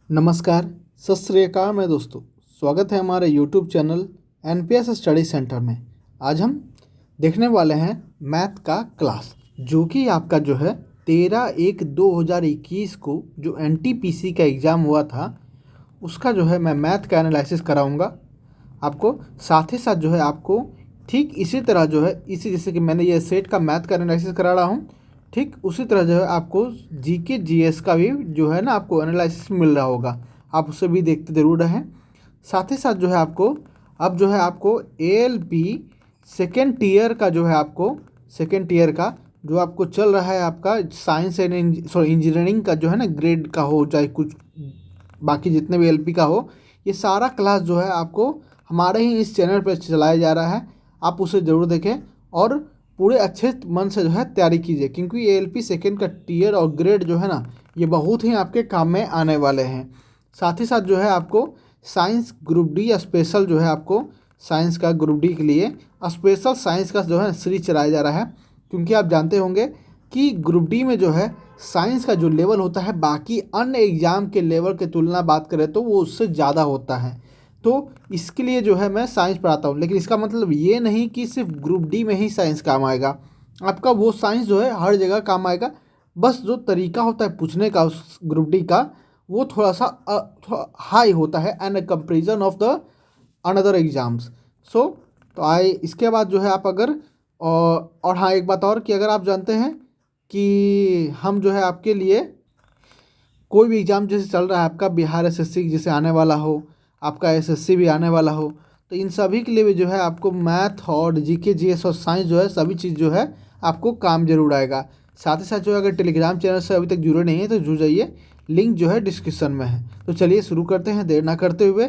नमस्कार, सत श्री अकाल मेरे दोस्तों। स्वागत है हमारे YouTube channel NPS study centre में। आज हम देखने वाले हैं मैथ का क्लास, जो कि आपका जो है 13/1/2021 को जो एनटीपीसी का एग्ज़ाम हुआ था, उसका जो है मैं मैथ का एनालिसिस कराऊंगा आपको। साथ ही साथ जो है आपको ठीक इसी तरह जो है जैसे कि मैंने ये सेट का मैथ का एनालिसिस करा रहा हूँ, ठीक उसी तरह जो है आपको जीके जीएस का भी जो है ना आपको एनालिसिस मिल रहा होगा। आप उसे भी देखते ज़रूर रहें। साथ ही साथ जो है आपको अब जो है आपको एएलपी सेकेंड ईयर का जो है आपको सेकेंड ईयर का जो आपको चल रहा है, आपका साइंस एंड इंजीनियरिंग का जो है ना ग्रेड का हो, चाहे कुछ बाकी जितने भी एलपी का हो, ये सारा क्लास जो है आपको हमारे ही इस चैनल पर चलाया जा रहा है। आप उसे ज़रूर देखें और पूरे अच्छे मन से जो है तैयारी कीजिए, क्योंकि ये एलपी सेकेंड का टीयर और ग्रेड जो है ना, ये बहुत ही आपके काम में आने वाले हैं। साथ ही साथ जो है आपको साइंस ग्रुप डी स्पेशल जो है आपको साइंस का ग्रुप डी के लिए स्पेशल साइंस का जो है सीरीज चलाया जा रहा है, क्योंकि आप जानते होंगे कि ग्रुप डी में जो है साइंस का जो लेवल होता है बाकी अन्य एग्ज़ाम के लेवल के तुलना बात करें तो वो उससे ज़्यादा होता है। तो इसके लिए जो है मैं साइंस पढ़ाता हूँ, लेकिन इसका मतलब ये नहीं कि सिर्फ ग्रुप डी में ही साइंस काम आएगा। आपका वो साइंस जो है हर जगह काम आएगा, बस जो तरीका होता है पूछने का उस ग्रुप डी का, वो थोड़ा सा थोड़ा हाई होता है in comparison of the another exams. So तो आए इसके बाद जो है आप अगर और हाँ, एक बात और कि अगर आप जानते हैं कि हम जो है आपके लिए कोई भी एग्ज़ाम जैसे चल रहा है, आपका बिहार एसएससी जैसे आने वाला हो, आपका एसएससी भी आने वाला हो, तो इन सभी के लिए भी जो है आपको मैथ और जीके जीएस और साइंस जो है सभी चीज़ जो है आपको काम जरूर आएगा। साथ ही साथ जो है अगर टेलीग्राम चैनल से अभी तक जुड़े नहीं हैं तो जुड़ जाइए, लिंक जो है डिस्क्रिप्शन में है। तो चलिए शुरू करते हैं देर ना करते हुए।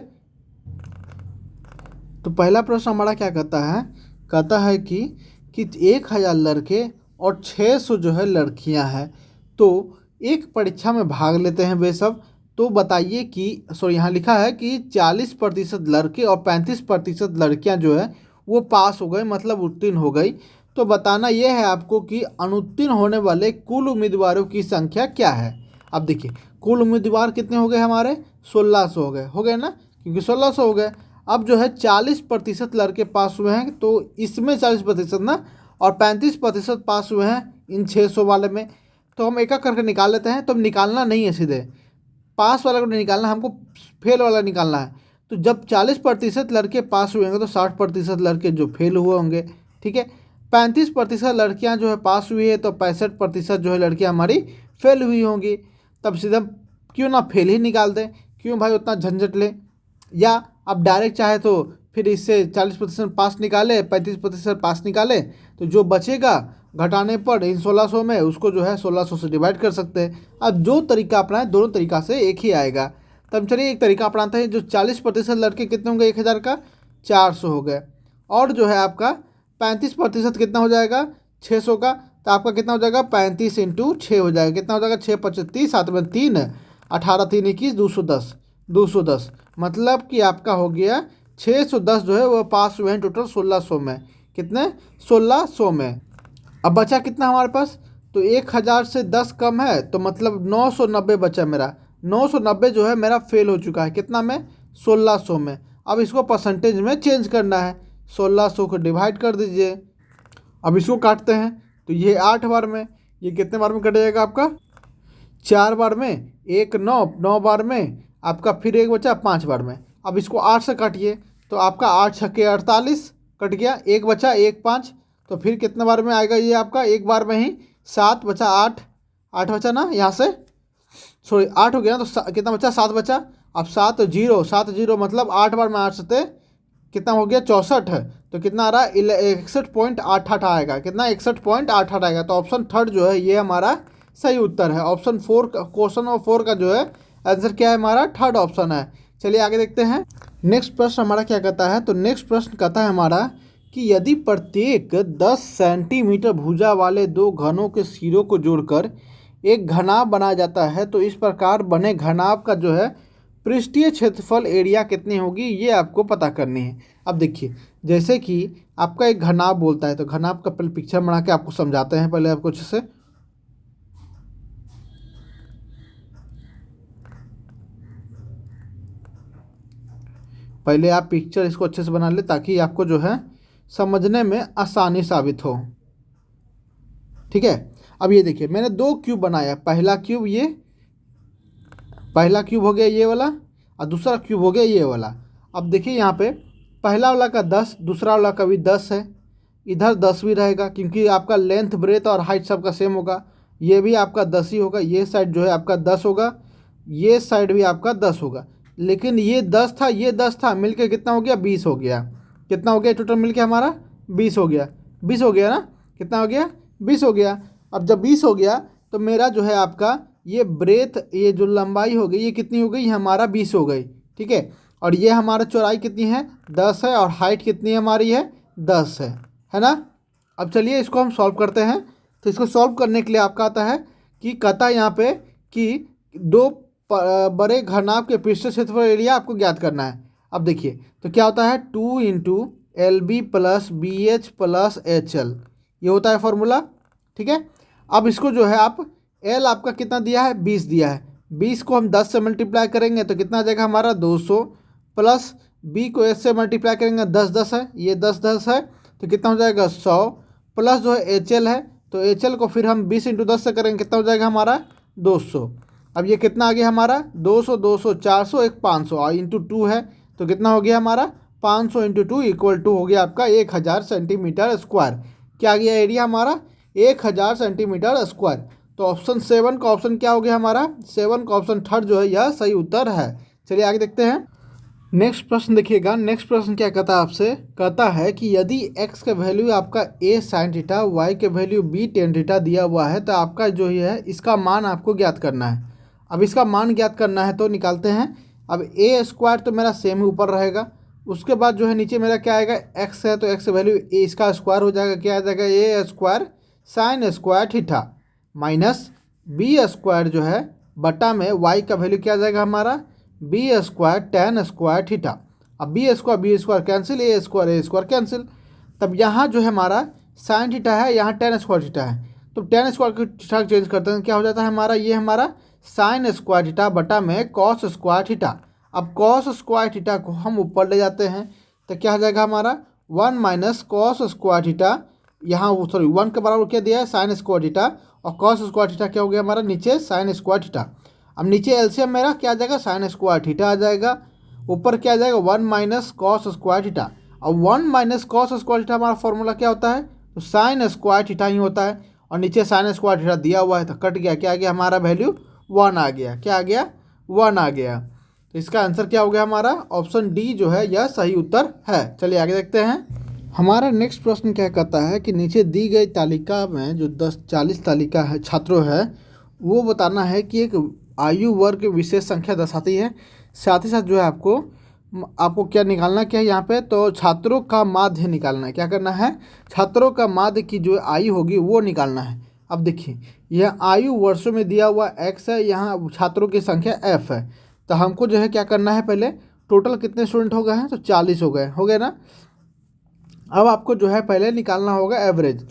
तो पहला प्रश्न हमारा क्या कहता है कि 1000 लड़के और 600 जो है लड़कियां हैं, तो एक परीक्षा में भाग लेते हैं वे सब। तो बताइए कि यहाँ लिखा है कि 40% लड़के और 35% लड़कियां जो है वो पास हो गए, मतलब उत्तीर्ण हो गई। तो बताना यह है आपको कि अनुत्तीर्ण होने वाले कुल उम्मीदवारों की संख्या क्या है। अब देखिए, कुल उम्मीदवार कितने हो गए हमारे, 1600 हो गए ना, क्योंकि 1600 हो गए। अब जो है 40% लड़के पास हुए हैं, तो इसमें 40% ना, और 35% पास हुए हैं इन 600 वाले में। तो हम एक एक करके निकाल लेते हैं। तो निकालना नहीं है सीधे पास वाला को नहीं निकालना, हमको फेल वाला निकालना है। तो जब 40% लड़के पास हुए होंगे तो 60% लड़के जो फेल हुए होंगे, ठीक है। 35% लड़कियां जो है पास हुई है, तो 65% जो है लड़कियां हमारी फेल हुई होंगी। तब सीधा क्यों ना फेल ही निकाल दें, क्यों भाई उतना झंझट लें। या अब डायरेक्ट चाहे तो फिर इससे 40% पास निकाले, 35% पास निकाले, तो जो बचेगा घटाने पर इन 1600 में उसको जो है 1600 से डिवाइड कर सकते हैं। अब जो तरीका अपनाएं दोनों तरीका से एक ही आएगा। तब चलिए एक तरीका अपनाते हैं। जो 40% लड़के कितने होंगे 1000 का 400 हो गए, और जो है आपका 35% कितना हो जाएगा 600 का, तो आपका कितना हो जाएगा 35 इंटू 6 हो जाएगा। कितना हो जाएगा 6 25 7 में 3 18 3 21 210 210, मतलब कि आपका हो गया 610 जो है वो पास हुए हैं टोटल 1600 में। कितने 1600 में। अब बचा कितना हमारे पास, तो 1000 से 10 कम है, तो मतलब 990 बचा मेरा। 990 जो है मेरा फेल हो चुका है, कितना में 1600 में। अब इसको परसेंटेज में चेंज करना है, 1600 को डिवाइड कर दीजिए। अब इसको काटते हैं, तो ये 8 बार में, ये कितने बार में कट जाएगा आपका 4 बार में, एक 9 बार में, आपका फिर एक बचा 5 बार में। अब इसको 8 से काटिए, तो आपका 8 छक्के 48 कट गया, एक बचा 1 5, तो फिर कितने बार में आएगा ये आपका एक बार में ही 7 बचा 8 8 बचा ना यहाँ से, सॉरी 8 हो गया ना, तो कितना बचा 7 बचा। अब 7 0 मतलब 8 बार में 8 सते कितना हो गया 64 है, तो कितना आ रहा है 61.88 आएगा। कितना 61.88 आएगा। तो ऑप्शन थर्ड जो है ये हमारा सही उत्तर है। ऑप्शन 4 का क्वेश्चन नंबर 4 का जो है आंसर क्या है हमारा, थर्ड ऑप्शन है। चलिए आगे देखते हैं। नेक्स्ट प्रश्न हमारा क्या कहता है, तो नेक्स्ट प्रश्न कहता है हमारा कि यदि प्रत्येक 10 सेंटीमीटर भुजा वाले दो घनों के सिरों को जोड़कर एक घनाभ बनाया जाता है, तो इस प्रकार बने घनाभ का जो है पृष्ठीय क्षेत्रफल एरिया कितनी होगी, ये आपको पता करनी है। अब देखिए, जैसे कि आपका एक घनाभ बोलता है, तो घनाभ का पहले पिक्चर बना के आपको समझाते हैं पहले आपको अच्छे से। पहले आप पिक्चर इसको अच्छे से बना ले ताकि आपको जो है समझने में आसानी साबित हो। ठीक है, अब ये देखिए मैंने 2 क्यूब बनाया। पहला क्यूब हो गया ये वाला, और दूसरा क्यूब हो गया ये वाला। अब देखिए यहाँ पे पहला वाला का 10, दूसरा वाला का भी 10 है। इधर 10 भी रहेगा क्योंकि आपका लेंथ ब्रेथ और हाइट सबका सेम होगा। ये भी आपका 10 ही होगा। ये साइड जो है आपका 10 होगा, ये साइड भी आपका 10 होगा। लेकिन ये 10 था, ये 10 था, मिलके कितना हो गया? 20 हो गया। कितना हो गया टोटल मिलके हमारा? 20 हो गया। 20 हो गया ना? कितना हो गया? 20 हो गया। अब जब 20 हो गया तो मेरा जो है आपका ये ब्रेथ, ये जो लंबाई हो गई, ये कितनी हो गई? हमारा 20 हो गई। ठीक है, और ये हमारा चौड़ाई कितनी है? 10 है, और हाइट कितनी हमारी है? 10 है ना? अब चलिए इसको हम सॉल्व करते हैं। तो इसको सॉल्व करने के लिए आपका आता है कि कहता है यहाँ पे कि 2 बड़े घनाभ के पृष्ठ क्षेत्रफल एरिया आपको ज्ञात करना है। अब देखिए तो क्या होता है? 2 into LB plus BH plus HL, ये होता है फॉर्मूला। ठीक है, अब इसको जो है आप L आपका कितना दिया है? 20 दिया है। 20 को हम 10 से मल्टीप्लाई करेंगे तो कितना आ जाएगा हमारा? 200, प्लस B को S से मल्टीप्लाई करेंगे 10 10 है, ये 10 10 है, तो कितना हो जाएगा? 100, प्लस जो है HL है, तो HL को फिर हम 20 इंटू 10 से करेंगे, कितना हो जाएगा हमारा? 200। अब ये कितना आ गया हमारा? 200 200 400 एक 500 और इंटू 2 है, तो कितना हो गया हमारा? 500 इंटू 2 इक्वल टू हो गया आपका 1000 सेंटीमीटर स्क्वायर। क्या आ गया एरिया हमारा? 1000 सेंटीमीटर स्क्वायर। तो ऑप्शन 7 का ऑप्शन क्या हो गया हमारा? 7 का ऑप्शन थर्ड जो है यह सही उत्तर है। चलिए आगे देखते हैं। नेक्स्ट प्रश्न देखिएगा। नेक्स्ट प्रश्न क्या कहता है आपसे? कहता है कि यदि x का वैल्यू आपका a sin थीटा, y के वैल्यू b tan थीटा दिया हुआ है, तो आपका जो है इसका मान आपको ज्ञात करना है। अब इसका मान ज्ञात करना है तो निकालते हैं। अब a स्क्वायर तो मेरा सेम ही ऊपर रहेगा, उसके बाद जो है नीचे मेरा क्या आएगा? x है तो x वैल्यू a इसका स्क्वायर हो जाएगा। क्या आ जाएगा? a square sine square theta minus b square जो है बटा में y का वैल्यू क्या आ जाएगा हमारा? B square tan square theta. अब B square cancel, A square cancel. तब यहाँ जो है हमारा साइन थीटा है, यहाँ टैन स्क्वायर थीटा है, तो टैन स्क्वायर थीटा चेंज करते हैं, क्या हो जाता है हमारा? ये हमारा साइन स्क्वायर थीटा बटा में कॉस स्क्वायर थीटा। अब कॉस स्क्वायर थीटा को हम ऊपर ले जाते हैं तो क्या हो जाएगा हमारा? 1 माइनस कॉस स्क्वायर थीटा, यहाँ 1 के बराबर क्या दिया है? साइन स्क्वायर थीटा, और कॉस स्क्वायर थीटा क्या हो गया हमारा? नीचे साइन स्क्वायर थीटा। अब नीचे एलसीएम मेरा क्या आ जाएगा? साइन स्क्वायर थीटा आ जाएगा। ऊपर क्या आ जाएगा? 1 माइनस कॉस स्क्वायर थीटा। अब 1 माइनस कॉस स्क्वायर थीटा हमारा फॉर्मूला क्या होता है? तो साइन स्क्वायर थीटा ही होता है, और नीचे साइन स्क्वायर थीटा दिया हुआ है तो कट गया। क्या आ गया हमारा? वैल्यू 1 आ गया। क्या आ गया? 1 आ गया। तो इसका आंसर क्या हो गया हमारा? ऑप्शन डी जो है यह सही उत्तर है। चलिए आगे देखते हैं। हमारा नेक्स्ट प्रश्न क्या कहता है कि नीचे दी गई तालिका में जो 40 तालिका है छात्रों है, वो बताना है कि एक आयु वर्ग विशेष संख्या दर्शाती है। साथ ही साथ जो है आपको क्या निकालना क्या है यहाँ पे? तो छात्रों का माध्य निकालना है। क्या करना है? छात्रों का माध्य की जो आयु होगी वो निकालना है। अब देखिए यह आयु वर्षों में दिया हुआ x है, यहाँ छात्रों की संख्या f है, तो हमको जो है क्या करना है? पहले टोटल कितने स्टूडेंट हो गए हैं? तो 40 हो गए ना। अब आपको जो है पहले निकालना होगा एवरेज।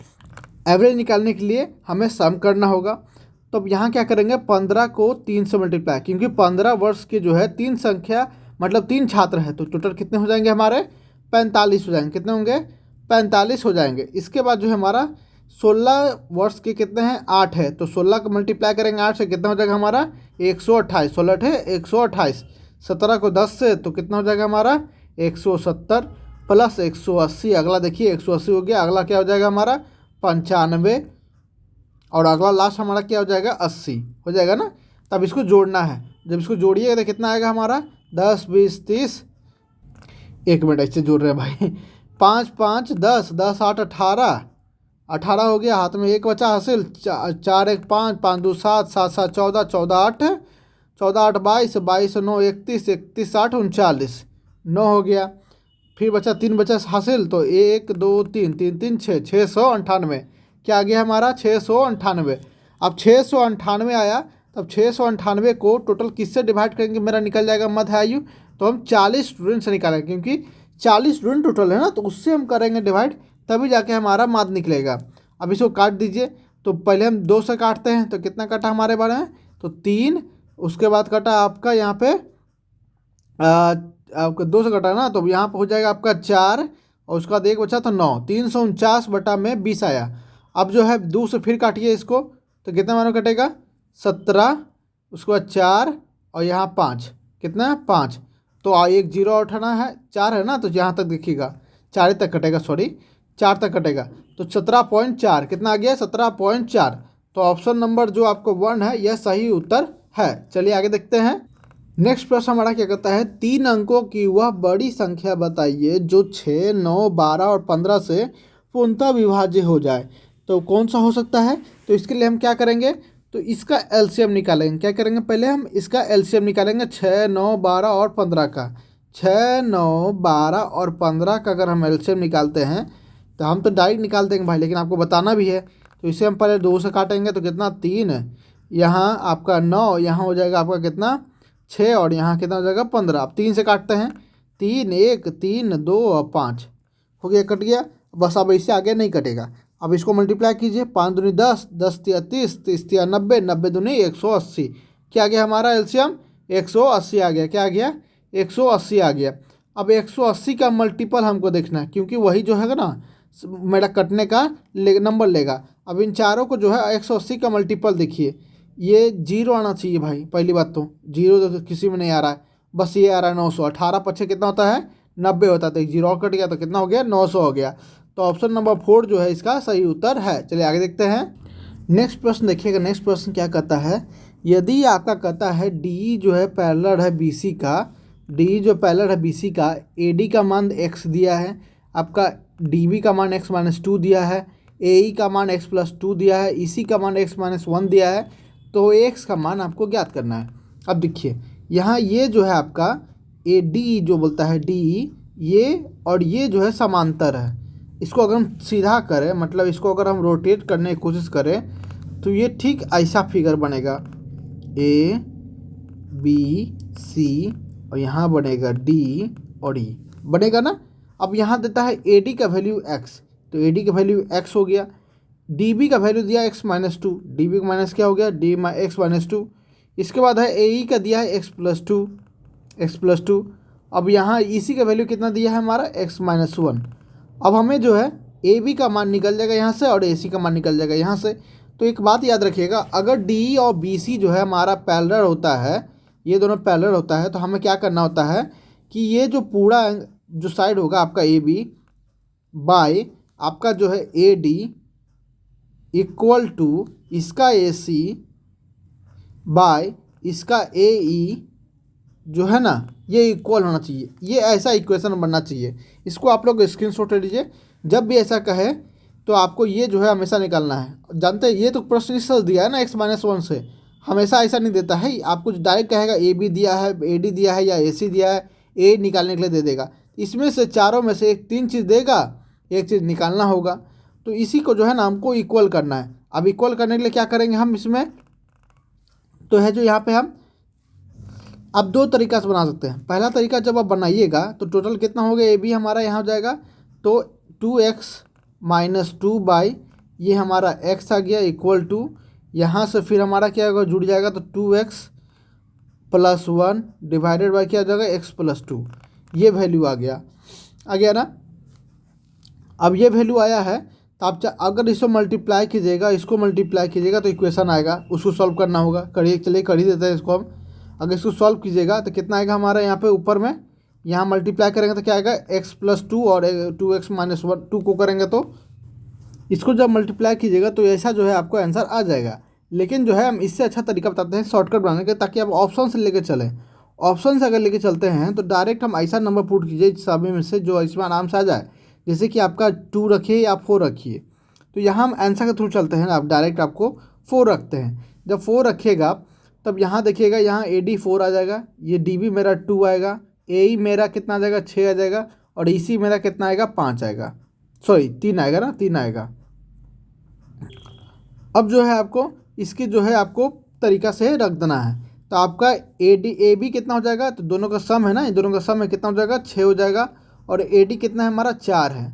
एवरेज निकालने के लिए हमें सम करना होगा। तो अब यहाँ क्या करेंगे? 15 को 3 से मल्टीप्लाई, क्योंकि 15 वर्ष के जो है 3 संख्या मतलब 3 छात्र हैं, तो टोटल कितने हो जाएंगे हमारे? 45 हो जाएंगे। कितने होंगे? 45 हो जाएंगे। इसके बाद जो है हमारा 16 वर्ष के कितने हैं? 8 है, तो 16 को मल्टीप्लाई करेंगे 8 से, कितना हो जाएगा हमारा? 128। 16 है 128, 17 को 10 से तो कितना हो जाएगा हमारा? 170 प्लस 180। अगला देखिए 180 हो गया। अगला क्या हो जाएगा हमारा? 95, और अगला लास्ट हमारा क्या हो जाएगा? 80 हो जाएगा ना। तब इसको जोड़ना है। जब इसको जोड़िएगा तो कितना आएगा हमारा? 10 20 30, 1 मिनट ऐसे जोड़ रहे हैं भाई। 5 5 10, 10 8 18, 18 हो गया। हाथ में 1 बचा हासिल। 4 1 5, 5 2 7, 7 7 14, 14 8, 14 8 22, 22 9 31, 31 8 39, 9 हो गया। फिर बचा 3 बचा हासिल, तो 1 2 3 3 3 6, 698। क्या आ गया हमारा? 698। अब 698 आया, तब 698 को टोटल किससे डिवाइड करेंगे? मेरा निकल जाएगा मध्य आयु। तो हम 40 स्टूडेंट से निकालेंगे, क्योंकि 40 स्टूडेंट टोटल है ना, तो उससे हम करेंगे डिवाइड, तभी जाके हमारा माध्य निकलेगा। अब इसको काट दीजिए। तो पहले हम 2 से काटते हैं, तो कितना कटा हमारे बारे में? तो 3। उसके बाद कटा आपका यहाँ पे आपका 2 से कटा ना, तो यहाँ पर हो जाएगा आपका 4 और उसका बाद 1 बचा तो 9, 349/20 आया। अब जो है 2 से फिर काटिए इसको, तो कितना मानो कटेगा 17, उसके बाद 4 और यहाँ 5, कितना 5। तो एक जीरो और उठाना है, 4 है ना, तो यहाँ तक देखिएगा 4 तक कटेगा, सॉरी 4 तक कटेगा, तो 17.4 कितना आ गया 17.4। तो ऑप्शन नंबर जो आपको 1 है यह सही उत्तर है। चलिए आगे देखते हैं। नेक्स्ट प्रश्न हमारा क्या कहता है, 3 अंकों की वह बड़ी संख्या बताइए जो 6, 9, 12 और 15 से पूर्णतः विभाज्य हो जाए। तो कौन सा हो सकता है? तो इसके लिए हम क्या करेंगे, तो इसका एलसीएम निकालेंगे। क्या करेंगे, पहले हम इसका एलसीएम निकालेंगे 6, 9, 12 और 15 का। 6, 9, 12 और 15 का अगर हम एलसीएम निकालते हैं तो हम तो डायरेक्ट निकाल देंगे भाई, लेकिन आपको बताना भी है। तो इसे हम पहले 2 से काटेंगे तो कितना 3, यहाँ आपका 9, यहाँ हो जाएगा आपका कितना 6 और यहाँ कितना हो जाएगा 15। अब 3 से काटते हैं, 3, 1, 3, 2 और 5 हो गया, कट गया। बस अब इससे आगे नहीं कटेगा। अब इसको मल्टीप्लाई कीजिए, 5 दूनी 10, 10 तिया 30, 30 तिया 90, 90 दूनी 180। क्या आ गया हमारा एलसीएम 180 आ गया। क्या आ गया 180 आ गया। अब 180 का मल्टीपल हमको देखना है, क्योंकि वही जो है ना मेरा कटने का नंबर लेगा। अब इन चारों को जो है 180 का मल्टीपल देखिए, ये 0 आना चाहिए भाई। पहली बात तो 0 तो किसी में नहीं आ रहा है, बस ये आ रहा है 900। 18 पच्चे कितना होता है 90 होता है, तो 0 और कट गया तो कितना हो गया 900 हो गया। तो ऑप्शन नंबर 4 जो है इसका सही उत्तर है। चलिए आगे देखते हैं। नेक्स्ट प्रश्न देखिएगा। नेक्स्ट प्रश्न क्या कहता है, यदि आपका कहता है डी जो है पैरेलल है बीसी का, डी जो पैरेलल है बीसी का, एडी का मान x दिया है, आपका डीबी का मान x-2 दिया है, एई का मान x+2 दिया है, ईसी का मान x-1 दिया है, तो x का मान आपको ज्ञात करना है। अब देखिए यहाँ ये जो है आपका ए डी जो बोलता है डी, ये और ये जो है समांतर है। इसको अगर हम सीधा करें, मतलब इसको अगर हम रोटेट करने की कोशिश करें तो ये ठीक ऐसा फिगर बनेगा, ए बी सी और यहाँ बनेगा डी और ई बनेगा ना। अब यहाँ देता है ए डी का वैल्यू x, तो ए डी का वैल्यू x हो गया। डी बी का वैल्यू दिया x-2, डी बी का माइनस क्या हो गया डी x-2। इसके बाद है ए ई का दिया है x+2। अब यहाँ ई सी का वैल्यू कितना दिया है हमारा x-1। अब हमें जो है ए बी का मान निकल जाएगा यहाँ से और ए सी का मान निकल जाएगा यहाँ से। तो एक बात याद रखिएगा, अगर डी और बी सी जो है हमारा पैरेलल होता है, ये दोनों पैरेलल होता है, तो हमें क्या करना होता है कि ये जो पूरा जो साइड होगा आपका ए बी बाय आपका जो है ए डी इक्वल टू इसका ए सी बाय इसका ए ई जो है ना, ये इक्वल होना चाहिए। ये ऐसा इक्वेशन बनना चाहिए। इसको आप लोग स्क्रीनशॉट ले लीजिए। जब भी ऐसा कहे तो आपको ये जो है हमेशा निकालना है। जानते हैं ये तो प्रश्न इससे दिया है ना x-1 से, हमेशा ऐसा नहीं देता है। आपको डायरेक्ट कहेगा ए बी दिया है, ए डी दिया है या ए सी दिया है, ए निकालने के लिए दे देगा। इसमें से चारों में से 3 चीज़ देगा, एक चीज़ निकालना होगा। तो इसी को जो है ना हमको इक्वल करना है। अब इक्वल करने के लिए क्या करेंगे हम इसमें, तो है जो यहाँ पे हम अब 2 तरीका से बना सकते हैं। पहला तरीका जब आप बनाइएगा तो टोटल कितना हो गया, ए बी हमारा यहाँ हो जाएगा तो 2x-2 बाई ये हमारा x आ गया इक्वल टू, यहाँ से फिर हमारा क्या होगा जुड़ जाएगा तो 2x+1 डिवाइडेड बाई क्या हो जाएगा x+2। ये वैल्यू आ गया ना। अब ये वैल्यू आया है तो आप अगर इसको मल्टीप्लाई कीजिएगा, इसको मल्टीप्लाई कीजिएगा तो इक्वेशन आएगा, उसको सॉल्व करना होगा। करिए, चलिए कर ही देते हैं इसको हम। अगर इसको सॉल्व कीजिएगा तो कितना आएगा हमारा यहाँ पे ऊपर में, यहाँ मल्टीप्लाई करेंगे तो क्या आएगा x+2 और 2x-1 2 को करेंगे तो इसको जब मल्टीप्लाई कीजिएगा तो ऐसा जो है आपको आंसर आ जाएगा। लेकिन जो है हम इससे अच्छा तरीका बताते हैं शॉर्टकट बनाने का, ताकि आप ऑप्शन से लेकर चलें। ऑप्शन से अगर लेके चलते हैं तो डायरेक्ट हम ऐसा नंबर पुट कीजिए सभी में से जो इसमें आराम से आ जाए। जैसे कि आपका 2 रखिए या 4 रखिए, तो यहाँ हम आंसर के थ्रू चलते हैं। आप डायरेक्ट आपको 4 रखते हैं। जब 4 रखिएगा तब यहाँ देखिएगा, यहाँ ए डी 4 आ जाएगा, ये डी बी मेरा 2 आएगा, ए ई मेरा कितना आ जाएगा 6 आ जाएगा, और ई सी मेरा कितना आएगा 5 आएगा, सॉरी 3 आएगा ना, 3 आएगा। अब जो है आपको इसकी जो है आपको तरीका से रख देना है। तो आपका ए बी कितना हो जाएगा, तो दोनों का सम है ना, इन दोनों का सम है कितना हो जाएगा 6 हो जाएगा, और ए डी कितना है हमारा 4 है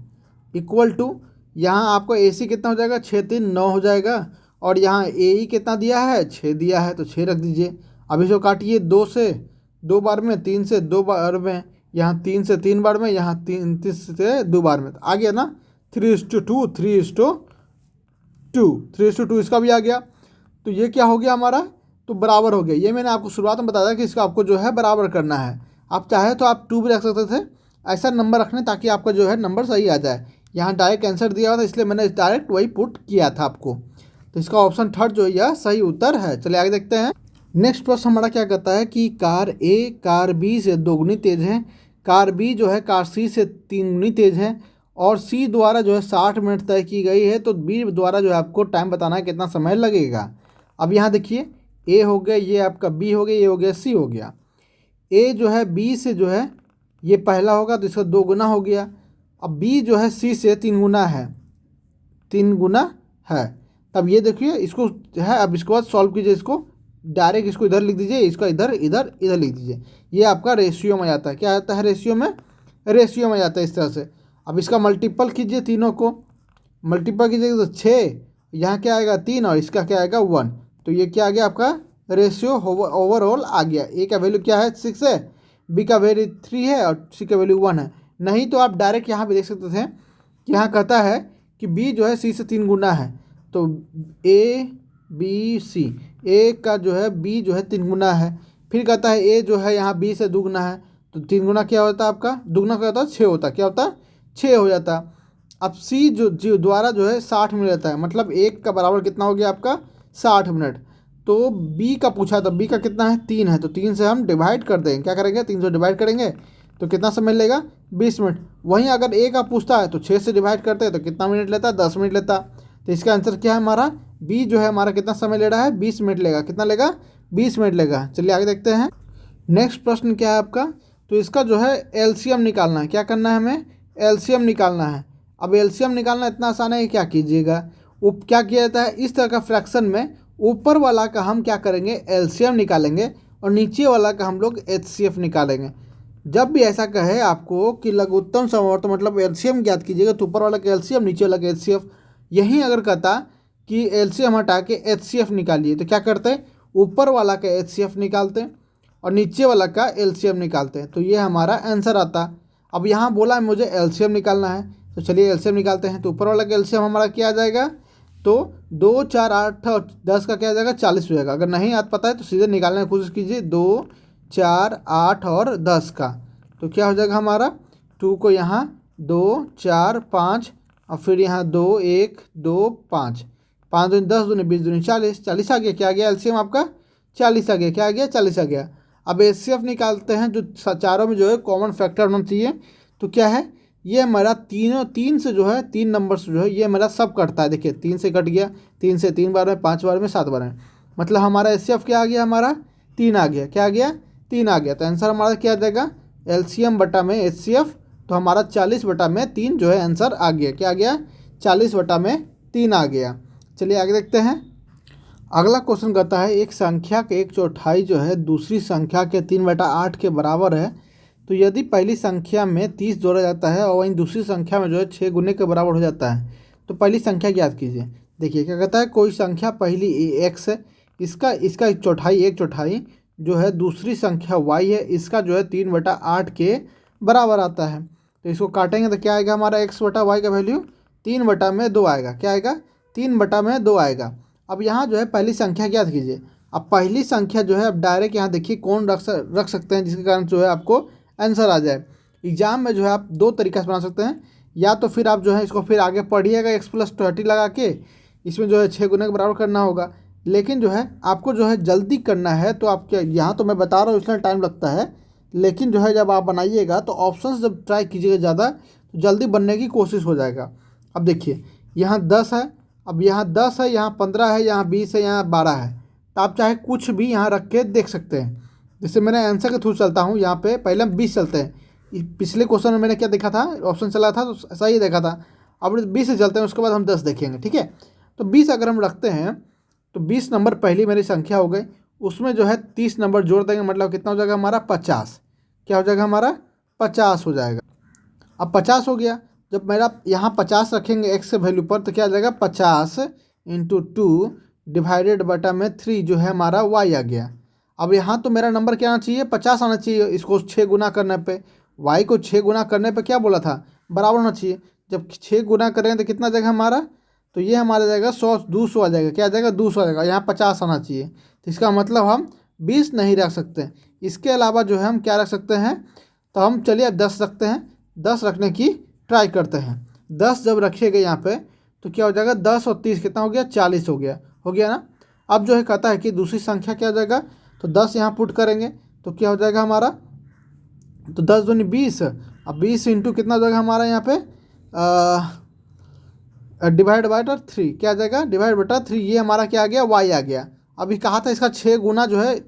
इक्वल टू, यहाँ आपको ए सी कितना हो जाएगा 6×3 9 हो जाएगा, और यहाँ ए ई कितना दिया है 6 दिया है तो 6 रख दीजिए। अब इसको काटिए 2 से 2 बार में, 3 से 2 बार में, यहाँ 3 से 3 बार में, यहाँ 3 से 2 बार में, तो आ गया ना 3:2, 3:2 इसका भी आ गया। तो ये क्या हो गया हमारा, तो बराबर हो गया। ये मैंने आपको शुरुआत में बताया कि इसका आपको जो है बराबर करना है। आप चाहे तो आप 2 भी रख सकते थे, ऐसा नंबर रखने ताकि आपका जो है नंबर सही आ जाए। यहाँ डायरेक्ट आंसर दिया हुआ था इसलिए मैंने डायरेक्ट वही पुट किया था आपको। तो इसका ऑप्शन थर्ड जो है यह सही उत्तर है। चलिए आगे देखते हैं। नेक्स्ट प्रश्न हमारा क्या कहता है कि कार ए कार बी से 2 गुनी तेज है, कार बी जो है कार सी से 3 गुनी तेज है, और सी द्वारा जो है 60 मिनट तय की गई है, तो बी द्वारा जो है आपको टाइम बताना है कितना समय लगेगा। अब यहाँ देखिए ए हो गया, ये आपका बी हो गया, ये हो गया सी हो गया। ए जो है बी से जो है ये पहला होगा तो इसका 2 गुना हो गया। अब बी जो है सी से 3 गुना है, 3 गुना है। तब ये देखिए इसको है, अब इसके बाद सॉल्व कीजिए, इसको डायरेक्ट इसको इधर लिख दीजिए, इसका इधर इधर इधर लिख दीजिए। ये आपका रेशियो में जाता है, क्या आता है रेशियो में, रेशियो में जाता है इस तरह से। अब इसका मल्टीपल कीजिए, तीनों को मल्टीपल कीजिएगा तो 6, यहाँ क्या आएगा 3 और इसका क्या आएगा 1। तो ये क्या आ गया आपका रेशियो ओवरऑल आ गया। ए का वैल्यू क्या है 6 है, बी का वैल्यू 3 है और सी का वैल्यू 1 है। नहीं तो आप डायरेक्ट यहाँ पे देख सकते थे कि यहाँ कहता है कि बी जो है सी से 3 गुना है, तो ए बी सी, ए का जो है बी जो है 3 गुना है। फिर कहता है ए जो है यहाँ बी से 2 गुना है, तो 3 गुना क्या होता है आपका, दुगना क्या होता है 6 होता है, क्या होता है 6 हो जाता है। अब सी जो द्वारा जो है 60 मिनट रहता है, मतलब 1 का बराबर कितना हो गया आपका 60 मिनट। तो बी का पूछा, तो बी का कितना है 3 है, तो 3 से हम डिवाइड कर देंगे, क्या करेंगे 3 से डिवाइड करेंगे तो कितना समय लेगा 20 मिनट। वहीं अगर ए का पूछता है तो 6 से डिवाइड करते हैं तो कितना मिनट लेता है 10 मिनट लेता। तो इसका आंसर क्या है हमारा, बी जो है हमारा कितना समय ले रहा है 20 मिनट लेगा, कितना लेगा 20 मिनट लेगा। चलिए आगे देखते हैं। नेक्स्ट प्रश्न क्या है आपका, तो इसका जो है एलसीएम निकालना है, क्या करना है हमें एलसीएम निकालना है। अब एलसीएम निकालना इतना आसान है कि क्या कीजिएगा, क्या किया जाता है इस तरह का फ्रैक्शन में, ऊपर वाला का हम क्या करेंगे एलसीएम निकालेंगे और नीचे वाला का हम लोग एचसीएफ निकालेंगे। जब भी ऐसा कहे आपको कि लघुत्तम समवर्त मतलब एलसीएम ज्ञात कीजिएगा, तो ऊपर वाला का एलसीएम नीचे वाला का एचसीएफ। यहीं अगर कहता कि एलसीएम हटा के एचसीएफ निकालिए, तो क्या करते हैं ऊपर वाला का एचसीएफ निकालते हैं और नीचे वाला का एलसीएम निकालते हैं, तो ये हमारा आंसर आता। अब यहाँ बोला है मुझे एलसीएम निकालना है, तो चलिए एलसीएम निकालते हैं। तो ऊपर वाला का एलसीएम हमारा क्या आ जाएगा, तो 2 4 8 और 10 का क्या आ जाएगा 40 हो जाएगा। अगर नहीं आता पता है तो सीधे निकालने की कोशिश कीजिए, 2 4 8 और 10 का, तो क्या हो जाएगा हमारा 2 को यहाँ 2 4 5 और फिर यहाँ 2 1 2 5, 5 दूनी 10 दूनी 20 दूनी 40, 40 आ गया। क्या आ गया एलसीएम आपका 40 आ गया, क्या आ गया 40 आ गया। अब एचसीएफ निकालते हैं, जो चारों में जो है कॉमन फैक्टर होना चाहिए। तो क्या है ये हमारा तीनों 3 से जो है 3 नंबर से जो है ये मेरा सब कटता है। देखिए 3 से कट गया, 3 से 3 बार में, 5 बार में, 7 बार में, मतलब हमारा एचसीएफ क्या आ गया हमारा 3 आ गया, क्या आ गया 3 आ गया। तो आंसर हमारा क्या आ जाएगा एलसीएम बटा में एचसीएफ, तो हमारा 40 बटा में 3 जो है आंसर आ गया, क्या आ गया 40 बटा में 3 आ गया। चलिए आगे देखते हैं। अगला क्वेश्चन कहता है एक संख्या के 1/4 जो है दूसरी संख्या के 3/8 के बराबर है, तो यदि पहली संख्या में 30 जोड़ा जाता है और वहीं दूसरी संख्या में जो है 6 गुने के बराबर हो जाता है, तो पहली संख्या ज्ञात कीजिए। देखिए क्या कहता है, कोई संख्या पहली एक्स है, इसका 1/4 जो है दूसरी संख्या वाई है, इसका जो है 3/8 के बराबर आता है। तो इसको काटेंगे तो क्या आएगा हमारा x/y का वैल्यू 3/2 आएगा, क्या आएगा 3/2 आएगा। अब यहाँ जो है पहली संख्या ज्ञात कीजिए। अब पहली संख्या जो है अब डायरेक्ट यहाँ देखिए कौन रख सकते हैं जिसके कारण जो है आपको आंसर आ जाए। एग्जाम में जो है आप 2 तरीका से बना सकते हैं, या तो फिर आप जो है इसको फिर आगे पढ़िएगा x+30 लगा के, इसमें जो है 6 गुने के बराबर करना होगा। लेकिन जो है आपको जो है जल्दी करना है, तो आप क्या यहाँ तो मैं बता रहा हूँ इसलिए टाइम लगता है, लेकिन जो है जब आप बनाइएगा तो ऑप्शंस जब ट्राई कीजिएगा ज़्यादा तो जल्दी बनने की कोशिश हो जाएगा। अब देखिए यहाँ 10 है, अब यहाँ 10 है, यहाँ 15 है, यहाँ 20 है, यहाँ 12 है, तो आप चाहे कुछ भी यहाँ रख के देख सकते हैं। जैसे मैंने आंसर के थ्रू चलता हूँ, यहाँ पे पहले हम 20 चलते हैं। पिछले क्वेश्चन में मैंने क्या देखा था, ऑप्शन चला था तो सही देखा था। अब 20 से चलते हैं, उसके बाद हम 10 देखेंगे, ठीक है। तो 20 अगर हम रखते हैं तो 20 नंबर पहली मेरी संख्या हो गई, उसमें जो है 30 नंबर जोड़ देंगे, मतलब कितना हो जाएगा हमारा 50, क्या हो जाएगा हमारा 50 हो जाएगा। अब 50 हो गया, जब मेरा यहाँ 50 रखेंगे एक्स के वैल्यू पर, तो क्या आ जाएगा 50 × 2 डिवाइडेड बटा में 3 जो है हमारा वाई आ गया। अब यहाँ तो मेरा नंबर क्या आना चाहिए 50 आना चाहिए, इसको 6 गुना करने पे y को 6 गुना करने पे क्या बोला था, बराबर होना चाहिए। जब 6 गुना करेंगे तो कितना आ जाएगा हमारा, तो ये हमारा जाएगा 100, 200 आ जाएगा, क्या आ जाएगा 200 आ जाएगा, यहाँ 50 आना चाहिए। तो इसका मतलब हम 20 नहीं रख सकते। इसके अलावा जो है हम क्या रख सकते हैं, तो हम चलिए अब 10 रखते हैं, 10 रखने की ट्राई करते हैं। 10 जब रखिएगा यहाँ पे तो क्या हो जाएगा, 10 और 30 कितना हो गया, 40 हो गया ना। अब जो है कहता है कि दूसरी संख्या क्या हो जाएगा, तो 10 यहाँ पुट करेंगे तो क्या हो जाएगा हमारा, तो 10 दूनी 20, अब 20 इंटू कितना हो जाएगा हमारा यहाँ पे डिवाइड बाय 3, क्या आ जाएगा, डिवाइड बटा 3, ये हमारा क्या आ गया, y आ गया। अभी कहा था इसका 6 गुना जो है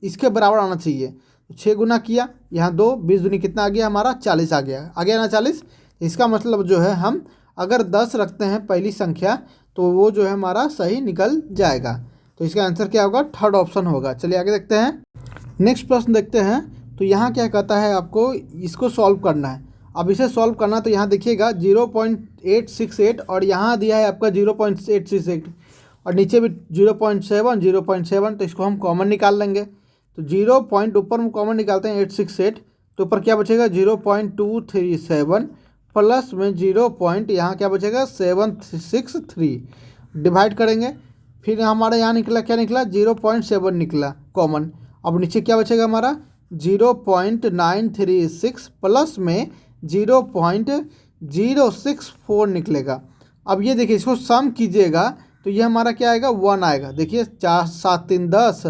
इसके बराबर आना चाहिए, तो 6 गुना किया, यहाँ 2, 20 दूनी कितना आ गया हमारा, 40 आ गया ना 40। इसका मतलब जो है हम अगर 10 रखते हैं पहली संख्या तो वो जो है हमारा सही निकल जाएगा। तो इसका आंसर क्या होगा, थर्ड ऑप्शन होगा। चलिए आगे देखते हैं, नेक्स्ट प्रश्न देखते हैं। तो यहाँ क्या कहता है, आपको इसको सॉल्व करना है। अब इसे सॉल्व करना तो यहाँ देखिएगा 0.868 और यहाँ दिया है आपका 0.868 और नीचे भी 0.7, तो इसको हम कॉमन निकाल लेंगे। तो 0 पॉइंट ऊपर में कॉमन निकालते हैं 868, तो ऊपर क्या बचेगा 0.237 प्लस में 0 पॉइंट यहाँ क्या बचेगा 763, डिवाइड करेंगे, फिर हमारा यहाँ निकला क्या निकला 0.7 निकला कॉमन। अब नीचे क्या बचेगा हमारा 0.936 प्लस में 0.064 निकलेगा। अब ये देखिए इसको सम कीजिएगा तो ये हमारा क्या आएगा 1 आएगा। देखिए 4 7 3 10,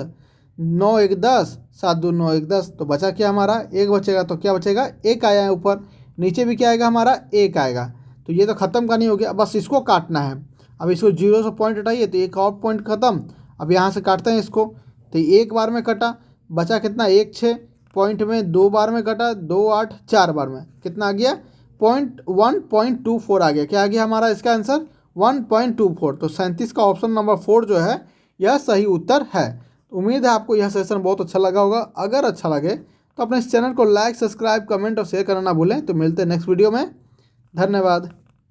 9 1 10, 7 2 9 1 10, तो बचा क्या हमारा 1 बचेगा, तो क्या बचेगा 1 आया है ऊपर, नीचे भी क्या आएगा हमारा 1 आएगा। तो ये तो ख़त्म का नहीं हो गया, बस इसको काटना है। अब इसको 0 से पॉइंट हटाइए तो एक और पॉइंट ख़त्म। अब यहाँ से काटते हैं इसको, तो एक बार में कटा, बचा कितना 1 6 पॉइंट में, 2 बार में कटा 2 8, 4 बार में कितना आ गया 1.24 आ गया। क्या आ गया हमारा इसका आंसर 1.24। तो 37 का ऑप्शन नंबर 4 जो है यह सही उत्तर है। उम्मीद है आपको यह सेशन बहुत अच्छा लगा होगा। अगर अच्छा लगे तो अपने इस चैनल को लाइक, सब्सक्राइब, कमेंट और शेयर करना ना भूलें। तो मिलते हैं नेक्स्ट वीडियो में, धन्यवाद।